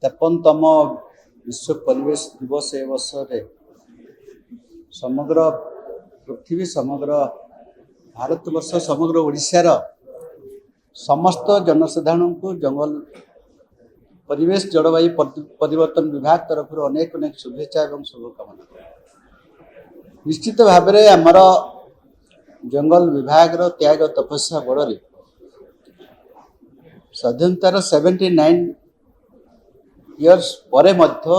53तम विश्व परिवेश दिवस ए अवसर समग्र पृथ्वी समग्र भारतवर्ष समग्र ओडिशार समस्त जनसाधारण को जंगल परिवेश जलवायु परिवर्तन विभाग तरफ अनेक अनेक शुभेच्छा एवं शुभकामना। निश्चित भाव में आमर जंगल विभाग त्याग तपस्या बड़ स्वाधीनतार 79 इयर्स परे मध्य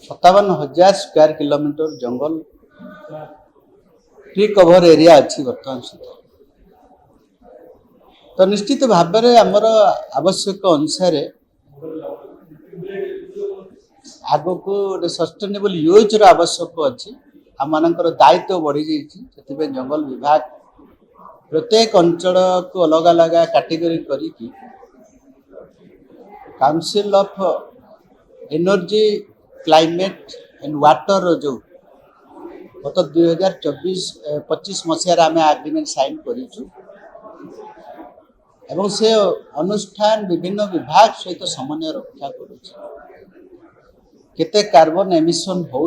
57,000 स्क्वायर किलोमीटर जंगल ट्री कवर एरिया अच्छी बर्तमान सुधा। तो निश्चित भाव में आमर आवश्यक अनुसार आग को गोटे सस्टेनेबल यूज आवश्यक अच्छी आम दायित्व बढ़ी जाइए। जंगल विभाग प्रत्येक अंचल को अलग अलग कैटेगरी करी council of energy climate and water जो गत 2024-25 मसीह आम एग्रीमेंट साइन करूँ एवं से अनुष्ठान विभिन्न विभाग सहित समन्वय रक्षा करते कार्बन एमिशन हो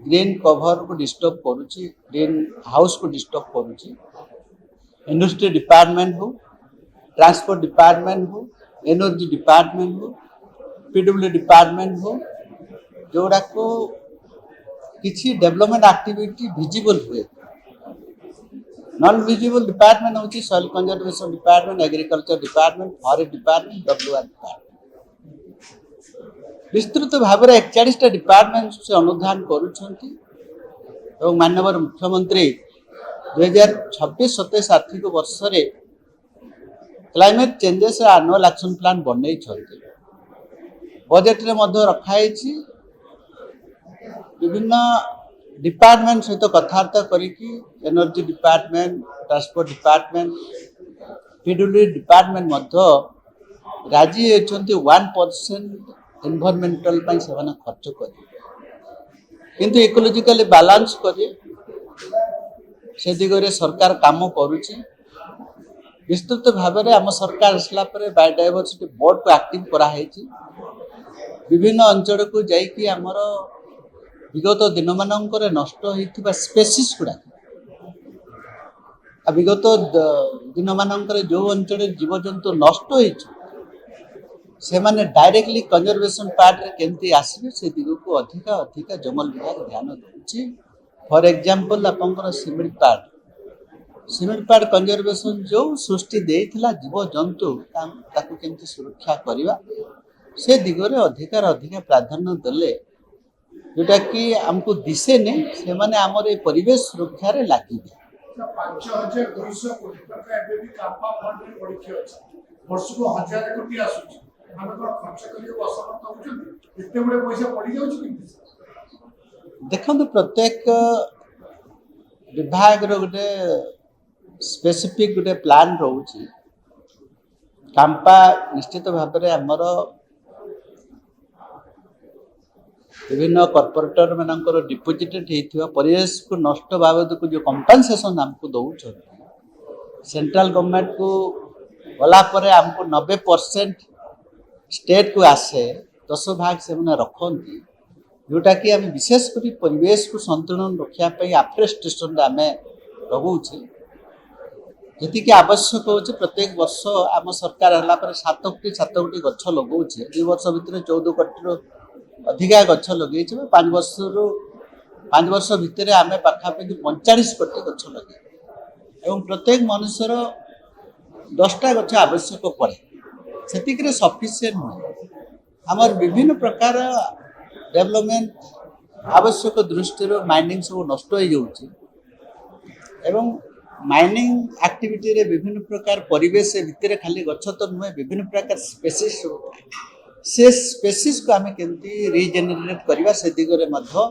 ग्रीन कवर को डिस्टर्ब करुच्ची ग्रीन हाउस को डिस्टर्ब करुच्ची इंडस्ट्री डिपार्टमेंट हो ट्रांसपोर्ट डिपार्टमेंट हो एनर्जी डिपार्टमेंट हो पीडब्ल्यू डिपार्टमेंट हो जोड़ा को किसी डेवलपमेंट एक्टिविटी विजिबल हुए। नॉन विजिबल डिपार्टमेंट होची soil conservation department agriculture department forest department WR department विस्तृत भाव में 41टा डिपार्टमेंट से अनुधान करुछंती और माननीय मुख्यमंत्री 2026-27 आर्थिक वर्ष रे climate changes annual action plan बनई छथि। बजेट रे मध्य रखाई विभिन्न डिपार्टमेंट सहित कथबार्ता करिकी energy department transport department PW department मध्य राजी होती 1% एनवायरमेंटल से खर्च कर किंतु इकोलॉजिकली बैलेंस करे से दिगरे सरकार काम करुच्ची। विस्तृत भाव में आम सरकार आसला बायोडायवर्सिटी बोर्ड को एक्टिव कराई विभिन्न अंचल को जाइए आमर विगत दिन मानक नष्ट होता स्पेसीस गुड़ा विगत दिन मानक जो अंचल जीवजंतु नष्ट हो से माने डायरेक्टली कंजर्वेशन पार्ट रे केमती आसबे से दिग को अधिका अधिका जंगल विभाग ध्यान देउछि। फॉर एग्जांपल आपनकर सिमेंट पार्ट कंजर्वेशन जो सृष्टि देइथिला जीव जंतु ताकू केमती सुरक्षा करिवा से दिगरे अधिकार अधिका प्राधान्य देले जोटा कि हमको दिसे ने से माने हमर ए परिवेश सुरक्षा रे लागिबे। 5200 कोटी टका एबे भी कापा फंड रे पड़िछि अछि वर्ष को 1000 कोटी आसुछि देखो प्रत्येक विभाग गोटे स्पेसिफिक गोटे प्लान रोचे कांपा निश्चित भाव में आमर विभिन्न कॉर्पोरेटर मानकर डिपोजिटेड होता परिवेश को नष्ट बाबद को जो कंपनसेशन हमको दौर सेंट्रल गवर्नमेंट को गला पर हमको 90% स्टेट को आसे 10 भाग से रखती जोटा कि आम विशेषकर परिवेश को संतुलन रखापी आफ्रेस्टेशन आम लगौचे जी आवश्यक हो प्रत्येक वर्ष आम सरकार है 7 कोटी गछ लगौचे 2 वर्ष भितर 14 कोटी अधिका गछ लगे 5 वर्ष भितर आम पाखापाखि 45 कोटी गछ लगे एवं प्रत्येक मनुष्यर 10टा गछ आवश्यक पड़े से सफिशिएंट नुहे आमर विभिन्न प्रकार डेवलपमेंट आवश्यक दृष्टि माइनिंग सब नष्ट हो जाउछि एवं माइनिंग एक्टिविटी रे विभिन्न प्रकार परिवेश भितर खाली गछ तो नुहे विभिन्न प्रकार स्पेसीस से स्पेसीस को आम केमती रिजेनेरेट करवा से दिगरे मध्य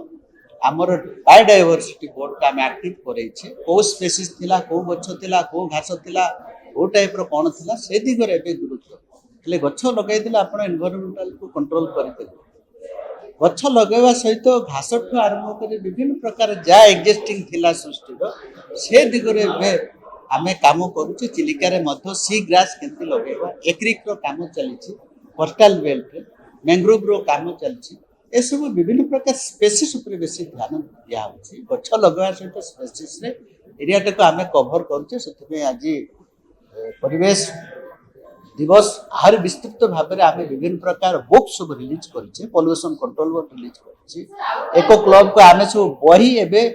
आमर बायोडायवर्सिटी बोर्ड को आम एक्टिव करैछे को स्पेसीस थिला को गछ थिला को घास थिला वो टाइप रो कोन थिला से दिगरे एबे गुरुत्व ले गछ लगाइदिले आपण एनवायरमेंटल को कंट्रोल करिते गछ लगेवा सहित घास ठू आरंभ कर विभिन्न प्रकार जा एक्जिस्टिंग थिला सृष्टि से दिगरे आमे काम करूचे चिलिका रे मध्य सी ग्रास केमती लगेबा एग्रीक रो काम चलीछि कोस्टाल बेल्ट मैंग्रोव रो काम चलछि ए सब विभिन्न प्रकार स्पेसीज उपर बेसी ध्यान दिया होछि गछ लगवा सहित स्पेसीज रे एरिया टाको आमे कवर करछे सेति आज परिवेश दिवस आहार विस्तृत भाव में आम विभिन्न प्रकार बुक सब रिलीज कर पॉल्यूशन कंट्रोल बोर्ड रिलीज कर एक क्लब को आम सब बही एवं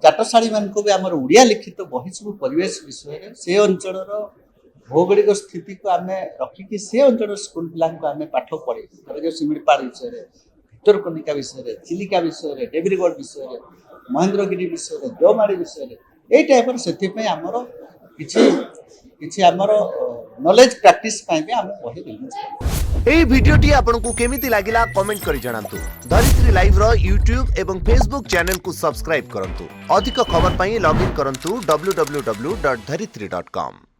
चाटशाणी मान भी आम ओडिया लिखित बही सब परिवेश विषय से अंचल भौगोलिक स्थिति को आम रखिकी से अंचल स्कूल पिला आम पाठ पढ़े सिमिड़ीपाड़ विषय भितरकनिका विषय चिलिका विषय देवीगढ़ विषय महेंद्रगिरी विषय देवमाड़ी विषय यही टाइप से आमर किछि आमर नॉलेज प्रैक्टिस पाई भी हम बही रिलीज এই ভিডিওটি আপনার কেমিতি লাগিলা কমেন্ট করে জানাতু ধরিত্রী লাইভ র यूट्यूब এবং फेसबुक चैनल को सब्सक्राइब करंतु अधिक खबर पाई लॉगिन करंतु www.dharitri.com